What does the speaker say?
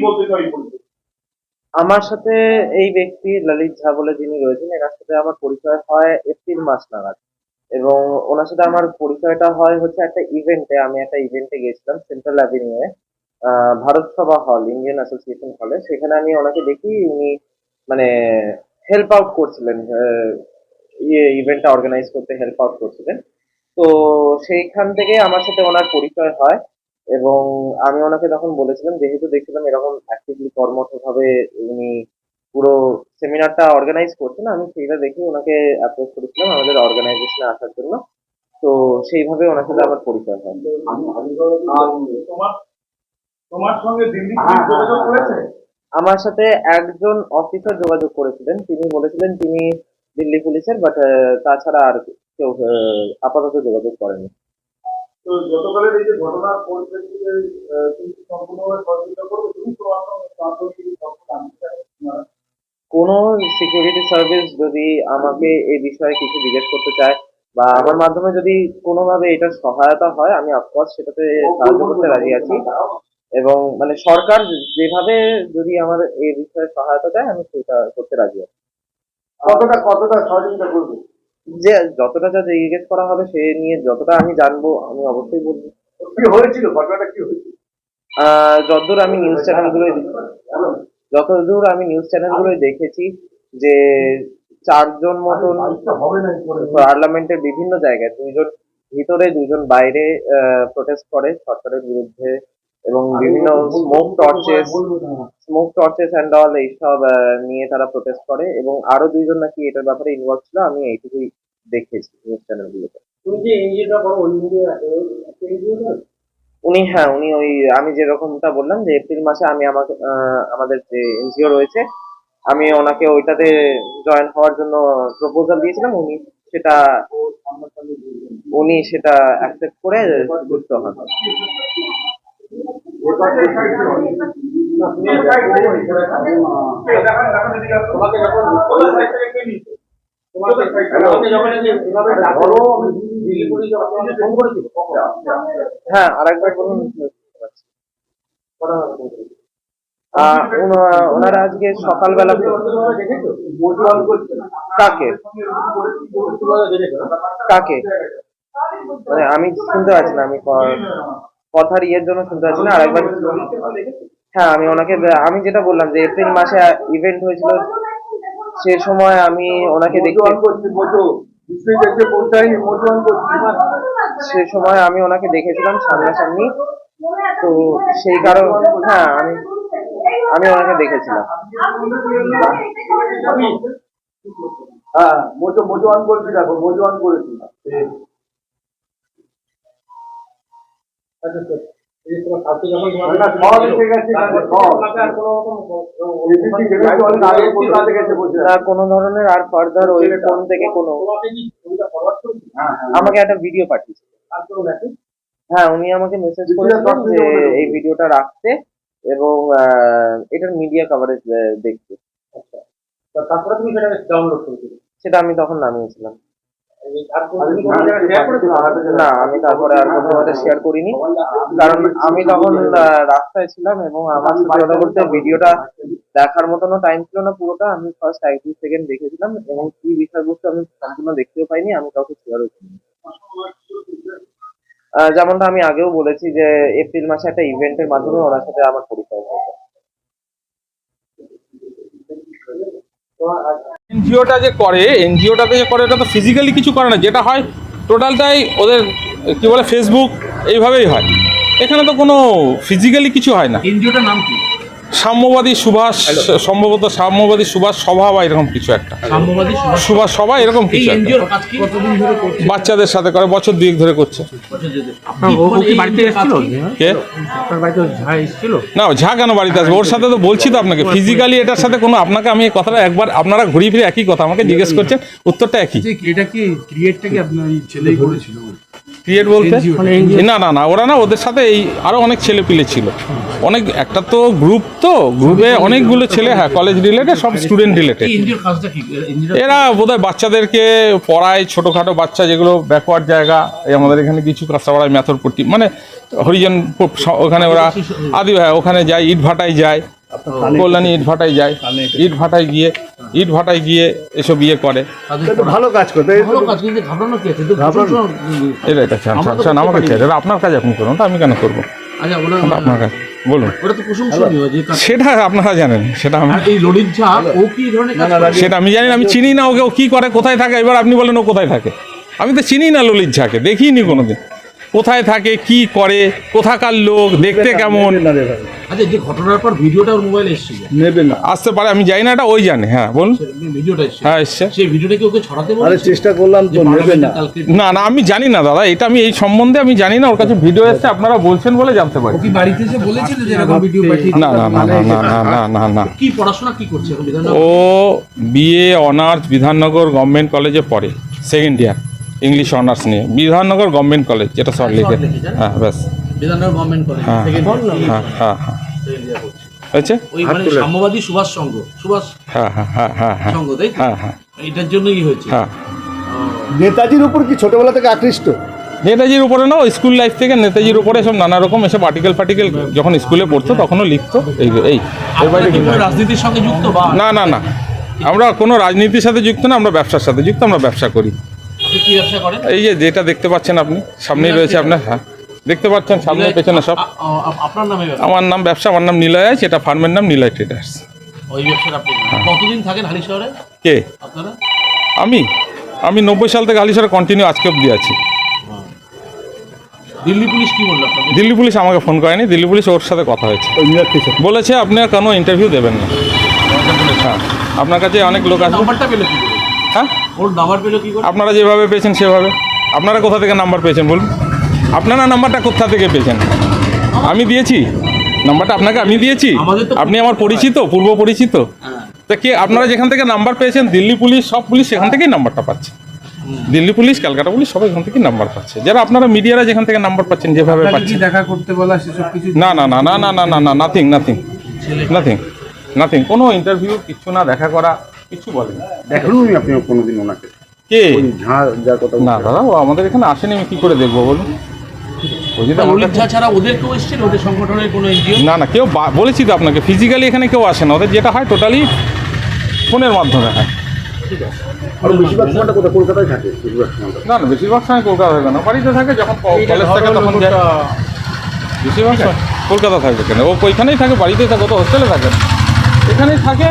বলতে চাই? আমার সাথে এই ব্যক্তি ললিত ঝা বলে যিনি রয়েছেন, এনার সাথে আমার পরিচয় হয় এপ্রিল মাস নাগাদ। এবং ওনার সাথে আমার পরিচয়টা হয় হচ্ছে একটা ইভেন্টে। আমি একটা ইভেন্টে গেছিলাম সেন্ট্রাল অ্যাভিনিউয়ে, ভারত সভা হল, ইন্ডিয়ান অ্যাসোসিয়েশন হলে। সেখানে আমি ওনাকে দেখি, উনি মানে হেল্প আউট করছিলেন, ইভেন্টটা অর্গানাইজ করতে হেল্প আউট করছিলেন। তো সেইখান থেকে আমার সাথে ওনার পরিচয় হয়। এবং আমি ওনাকে তখন বলেছিলাম, যেহেতু দেখছিলাম এরকম অ্যাক্টিভলি কর্মঠভাবে উনি পুরো সেমিনারটা অর্গানাইজ করছেন, আমি সেইটা দেখে ওনাকে অ্যাপ্রোচ করেছিলাম আমাদের অর্গানাইজেশনে আসার জন্য। তো সেইভাবে ওনার সাথে আমার পরিচয় হয়। তোমার তোমার সঙ্গে দিল্লি পুলিশ যোগাযোগ করেছে? আমার সাথে একজন অফিসার যোগাযোগ করেছিলেন, তিনি বলেছিলেন তিনি দিল্লি পুলিশের, বাট তাছাড়া আর কেউ আপাতত যোগাযোগ করেনি। তো গতকালের এই যে ঘটনার পরিপ্রেক্ষিতে তুমি সম্পূর্ণভাবে সহযোগিতা করবে? তুমি তোমার সঙ্গে কোনো সিকিউরিটি সার্ভিস যদি আমাকে এই বিষয়ে কিছু জিজ্ঞেস করতে চায় বা আমার মাধ্যমে যদি কোনোভাবে এটার সহায়তা হয়, আমি অফকোর্স সেটাতে সাহায্য করতে রাজি আছি। এবং মানে সরকার যেভাবে যদি আমার এই বিষয়ে সহায়তা চায়, আমি সেটা করতে রাজি আছি। কতটা সহযোগিতা করবে? যে যতটা যা জিজ্ঞেস করা হবে সে নিয়ে যতটা আমি জানবো, আমি অবশ্যই বলবো। কি হয়েছিল, ঘটনাটা কি হয়েছিল? যতদূর আমি নিউজ চ্যানেলগুলোই দেখেছি যে 4 জন মতন পার্লামেন্টের বিভিন্ন জায়গায়, 2 জন ভিতরে 2 জন বাইরে প্রোটেস্ট করে সরকারের বিরুদ্ধে। এবং বিভিন্ন স্মোক টর্চেস অ্যান্ড অল এইসব নিয়ে তারা প্রোটেস্ট করে। এবং আরো 2 জন নাকি এটার ব্যাপারে ইনভলভ ছিল, আমি এইটুকুই দেখেছি নিউজ চ্যানেলগুলোতে। তুমি যে এনজিওটা করো, ওই উনি ওই আমি যেরকমটা বললাম যে এপ্রিল মাসে আমি আমাদের যে এনজিও রয়েছে, আমি ওনাকে ওইটাতে জয়েন হওয়ার জন্য প্রপোজাল দিয়েছিলাম। উনি সেটা অ্যাকসেপ্ট করে যুক্ত হন। হ্যাঁ, আরেকবার বলুন। ওনারা আজকে সকালবেলা কাকে কাকে মানে আমি শুনতে পাচ্ছি না, আমি কথার ইয়ের জন্য শুনতে পাচ্ছি না, আরেকবার। হ্যাঁ, আমি যেটা বললাম যে এপ্রিল মাসে ইভেন্ট হয়েছিল, সে সময় আমি ওনাকে দেখেছিলাম সামনাসামনি। তো সেই কারণ, হ্যাঁ, আমি ওনাকে দেখেছিলাম। হ্যাঁ, মোজো অন করছি, দেখো মোজো অন করেছি। কোনো ধরনের আর ফার্দার ওই ফোন থেকে কোনো আমাকে একটা ভিডিও পাঠিয়েছে। হ্যাঁ, উনি আমাকে মেসেজ করেছিলেন যে এই ভিডিওটা রাখতে এবং এটার মিডিয়া কভারেজ দেখতে। তারপরে তুমি সেটা ডাউনলোড করেছিলে? সেটা আমি তখন নামিয়েছিলাম। না, আমি তারপরে আর কোথাও এটা শেয়ার করিনি, কারণ আমি তখন রাস্তায় ছিলাম এবং আমার সাথে কথা বলতে ভিডিওটা দেখার মতনও টাইম ছিল না পুরোটা। আমি ফার্স্ট 1-2 সেকেন্ড দেখেছিলাম এবং কি বিষয়বস্তু আমি সম্পূর্ণ দেখতেও পাইনি, আমি কাউকে শেয়ারও করিনি। যেমনটা আমি আগেও বলেছি যে এপ্রিল মাসে একটা ইভেন্টের মাধ্যমে ওনার সাথে আমার পরিচয় হয়েছে। এনজিওটা যে করে, ওটা তো ফিজিক্যালি কিছু করে না, যেটা হয় টোটালটাই ওদের কি বলে ফেসবুক এইভাবেই হয়। এখানে তো কোনো ফিজিক্যালি কিছু হয় না। এনজিওটার নাম কি? সাম্যবাদী সুভাষ, সম্ভবত সাম্যবাদী সুভাষ সভা বা এরকম কিছু একটা, সাম্যবাদী সুভাষ সভা এরকম এই কিছু একটা। এনজিওর কাজ কি কতদিন ধরে করছে? বাচ্চাদের সাথে করে, বছর 2 ধরে করছে। আপনার ও কি বাড়িতে এসেছিল? কে? আপনার বাড়িতে ঝা এসেছিল? না, ঝা কেন বাড়িতে আসবে? ওর সাথে তো বলছি তো আপনাকে, ফিজিক্যালি এটার সাথে কোনো, আপনাকে আমি এই কথাটা একবার, আপনারা ঘুরিয়ে ফিরে একই কথা আমাকে জিজ্ঞেস করছেন, উত্তরটা একই। এটা কি ক্রিয়েটটা কি আপনার ছেলেই করেছিল? ক্রিয়েট বলতে মানে NGO? না না না ওরা না, ওদের সাথে এই আরো অনেক ছেলে পিলে ছিল, অনেক, একটা তো গ্রুপ, তো গ্রুপে অনেকগুলো ছেলে, হ্যাঁ কলেজ রিলেটেড, সব স্টুডেন্ট রিলেটেড। এনজিওর কাজটা কি? এরা বোধহয় বাচ্চাদেরকে পড়ায়, ছোটোখাটো বাচ্চা যেগুলো ব্যাকওয়ার্ড জায়গা, এই আমাদের এখানে কিছু কাঁচরাপাড়ায় ম্যাথরপট্টি, মানে হরিজন ওখানে ওরা আদি, হ্যাঁ ওখানে যায়, ইট ভাটায় যায়, কল্যাণী ইট ভাটায় যায়, ইট ভাটায় গিয়ে এসব ইয়ে করে। ভালো কাজ করতে ভালো কাজ, কিন্তু ঘাবড়ানো কি আছে? তো এটা ছাড় আমাকে ছেড়ে, এটা আপনার কাজ আপনি করুন, তো আমি কেন করবো? আচ্ছা, ওটা আপনার কাজ, বলুন। ওটা তো প্রশংসনীয় যে কাজ। সেটা আপনারা জানেন, সেটা আমি, আর এই ললিত ঝা ও কি ধরনের কাজ করে? সেটা আমি জানি না, আমি চিনি না ওকে, ও কি করে, কোথায় থাকে। এবার আপনি বলেন ও কোথায় থাকে, আমি তো চিনি না ললিত ঝাকে, দেখিনি কোনোদিন, কোথায় থাকে, কি করে, কোথাকার লোক, দেখতে কেমন। আচ্ছা, যে ঘটনার পর ভিডিওটা ওর মোবাইলে এসেছিল, নেবে না। আসতে পারে, আমি জানি না, এটা ওই জানে। হ্যাঁ বলুন। ভিডিওটা এসেছে, হ্যাঁ এসছে। সেই ভিডিওটা কি ওকে ছড়াতে আরে বলেছে? চেষ্টা করলাম তো, নেবে না। কালকে না না আমি জানি না দাদা, এটা আমি এই সম্বন্ধে আমি জানি না, ওর কাছে ভিডিও এসছে, আপনারা বলছেন বলে জানতে পারি। কি বাড়িতে এসে বলেছিল যে এরকম ভিডিও পাঠিয়ে? না না না না না না না না না কি পড়াশোনা কি করছে এখন বিধাননগর? ও বিএ অনার্স বিধাননগর গভর্নমেন্ট কলেজে পড়ে, সেকেন্ড ইয়ার, ইংলিশ অনার্স নিয়ে, বিধাননগর গভর্নমেন্ট কলেজ, যেটা সল্টলেকে। হ্যাঁ ব্যাস, বিধাননগর গভর্নমেন্ট কলেজ হ্যাঁ সেকেন্ড হ্যাঁ হ্যাঁ হ্যাঁ হয়েছে। ওই মানে সাম্যবাদী সুভাষ হ্যাঁ হ্যাঁ হ্যাঁ হ্যাঁ হ্যাঁ সংঘ, তাই তো? হ্যাঁ হ্যাঁ এটার জন্যই হয়েছে। হ্যাঁ। নেতাজির উপর কি ছোটবেলা থেকে আকৃষ্ট? নেতাজির উপরে না, স্কুল লাইফ থেকে নেতাজির উপরে সব নানা রকম এসব আর্টিকেল ফার্টিকেল যখন স্কুলে পড়তো তখনও লিখতো। এই এর আপনারা বাইরে কি কিছু কোনো না। রাজনীতির সঙ্গে যুক্ত বা না না না, আমরা কোনো রাজনীতির সাথে যুক্ত না, আমরা ব্যবসার সাথে যুক্ত, আমরা ব্যবসা করি। আপনি কি ব্যবসা করেন? এই যে যেটা দেখতে পাচ্ছেন আপনি সামনেই রয়েছে আপনার, হ্যাঁ দেখতে পাচ্ছেন সামনে পেছনে সব। আপনার নামে ব্যবসা? আমার নাম ব্যবসা, আমার নাম নিলয় আছে, এটা ফার্মের নাম নিলয় ট্রেডার্স। ওই ব্যবসার আপনি কতদিন থাকেন হালি শহরে কে? আপনারা? আমি 90 সাল থেকে হালিশহরে কন্টিনিউ আজকে অব্দি আছি। দিল্লি পুলিশ কি বললো আপনাকে? দিল্লি পুলিশ আমাকে ফোন করেনি, দিল্লি পুলিশ ওর সাথে কথা হয়েছে, বলেছে আপনার কোনো ইন্টারভিউ দেবেন না। হ্যাঁ আপনার কাছে অনেক লোক আসবে। নাম্বারটা পেলো কি করে? হ্যাঁ ওর নাম্বার পেলো কি করে? আপনারা যেভাবে পেয়েছেন সেভাবে। আপনারা কোথা থেকে নাম্বার পেয়েছেন বলুন? আপনারা নাম্বারটা কোথা থেকে পেয়েছেন? আমি দিয়েছি নাম্বারটা আপনাকে, আমি দিয়েছি। আমাদের তো- আপনি আমার পরিচিত, পূর্ব পরিচিত। হ্যাঁ। তা কে আপনারা যেখান থেকে নাম্বার পেয়েছেন, দিল্লি পুলিশ, সব পুলিশ সেখান থেকেই নাম্বারটা পাচ্ছে। দিল্লি পুলিশ, ক্যালকাটা পুলিশ সবাই এখান থেকেই নাম্বার পাচ্ছে। যারা আপনারা মিডিয়ারা যেখান থেকে নাম্বার পাচ্ছেন, যেভাবে পাচ্ছেন। দেখা করতে বলা সেসব কিছু? না না না না না না না না, নাথিং নাথিং নাথিং নাথিং, কোনো ইন্টারভিউ কিছু না, দেখা করা কিছু বলেনি। এখনো আমি আপনি কোনোদিন ওনাকে কে? যার কথা না দাদা, ও আমাদের এখানে আসেনি, আমি কি করে দেখবো বলুন? ও যদি আমার ললিত কাছে- ঝা ছাড়া ওদের কেউ এসেছিল, ওদের সংগঠনের কোনো এনজিও? না না, কেউ বলেছি তো আপনাকে, ফিজিক্যালি এখানে কেউ আসে না, ওদের যেটা হয় টোটালি ফোনের মাধ্যমে হয়। ঠিক আছে। আর বেশিরভাগ সময়টা কোথায়? কলকাতায় থাকে বেশিরভাগ সময়টা। না না, বেশিরভাগ সময় কলকাতা থাকে না, বাড়িতে থাকে, যখন কলেজ থাকে তখন যায়। বেশিরভাগ সময় কলকাতা থাকবে কেন? ও ওইখানেই থাকে, বাড়িতেই থাকে, ও তো হোস্টেলে থাকে না, এখানেই থাকে।